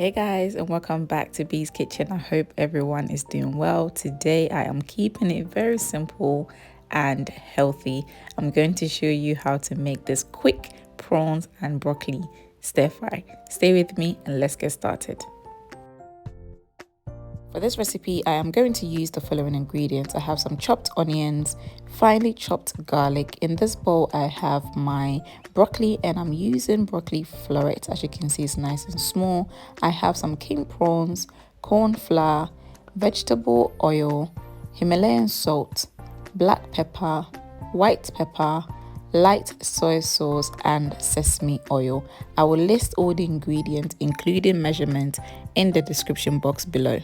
Hey guys, and welcome back to Bee's Kitchen. I hope everyone is doing well. Today I am keeping it very simple and healthy. I'm going to show you how to make this quick prawns and broccoli stir fry. Stay with me and let's get started. For this recipe, I am going to use the following ingredients. I have some chopped onions, finely chopped garlic. In this bowl, I have my broccoli and I'm using broccoli florets. As you can see, it's nice and small. I have some king prawns, corn flour, vegetable oil, Himalayan salt, black pepper, white pepper, light soy sauce and sesame oil. I will list all the ingredients including measurement in the description box below.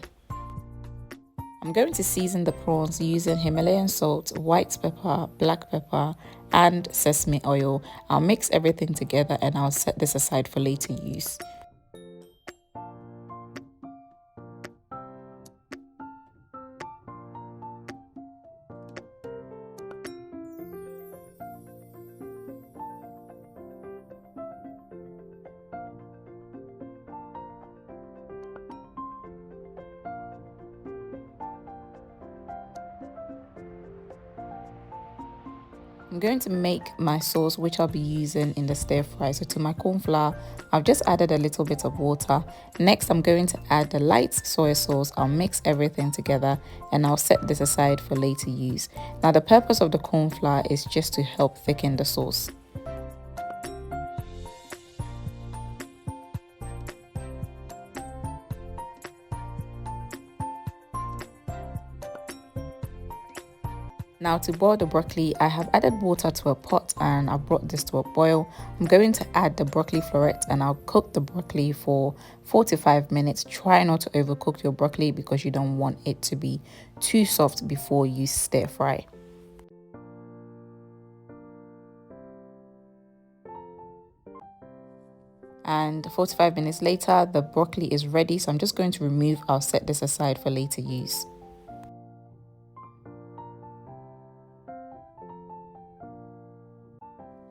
I'm going to season the prawns using Himalayan salt, white pepper, black pepper and sesame oil. I'll mix everything together and I'll set this aside for later use. I'm going to make my sauce, which I'll be using in the stir fry. So to my corn flour, I've just added a little bit of water. Next, I'm going to add the light soy sauce. I'll mix everything together and I'll set this aside for later use. Now, the purpose of the corn flour is just to help thicken the sauce. Now to boil the broccoli, I have added water to a pot and I've brought this to a boil. I'm going to add the broccoli florets and I'll cook the broccoli for 4 to 5 minutes. Try not to overcook your broccoli because you don't want it to be too soft before you stir fry. And 4 to 5 minutes later, the broccoli is ready. So I'm just going to remove. I'll set this aside for later use.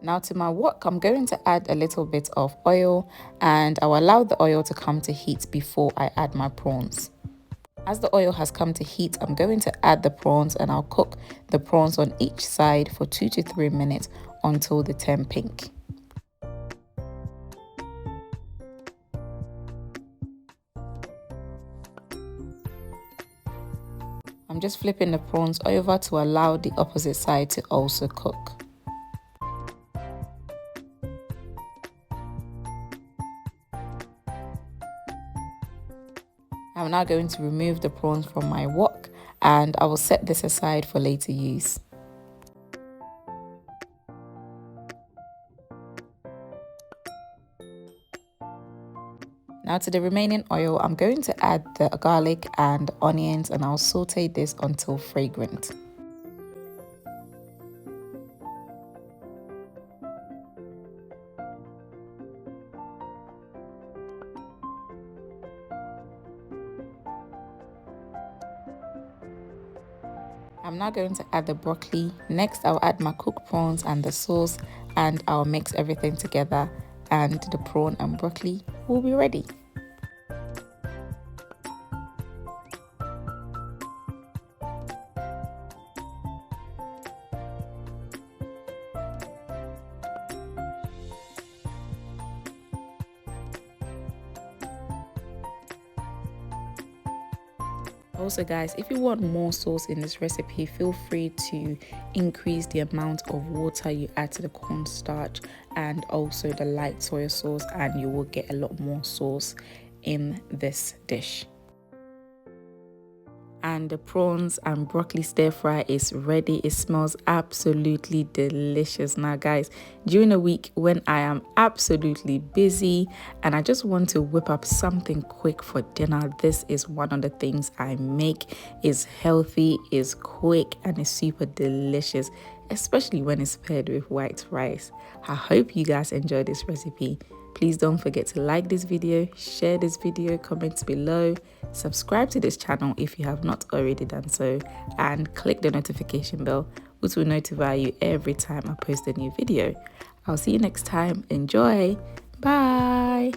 Now to my wok, I'm going to add a little bit of oil and I'll allow the oil to come to heat before I add my prawns. As the oil has come to heat, I'm going to add the prawns and I'll cook the prawns on each side for 2 to 3 minutes until they turn pink. I'm just flipping the prawns over to allow the opposite side to also cook. I'm now going to remove the prawns from my wok and I will set this aside for later use. Now to the remaining oil, I'm going to add the garlic and onions and I'll saute this until fragrant. I'm now going to add the broccoli. Next, I'll add my cooked prawns and the sauce and I'll mix everything together and the prawn and broccoli will be ready. Also guys, if you want more sauce in this recipe, feel free to increase the amount of water you add to the cornstarch and also the light soy sauce and you will get a lot more sauce in this dish. And the prawns and broccoli stir fry is ready. It smells absolutely delicious. Now guys, during the week when I am absolutely busy and I just want to whip up something quick for dinner, this is one of the things I make. It's healthy, it's quick and it's super delicious, especially when it's paired with white rice. I hope you guys enjoyed this recipe. Please don't forget to like this video, share this video, comment below, subscribe to this channel if you have not already done so, and click the notification bell, which will notify you every time I post a new video. I'll see you next time. Enjoy. Bye.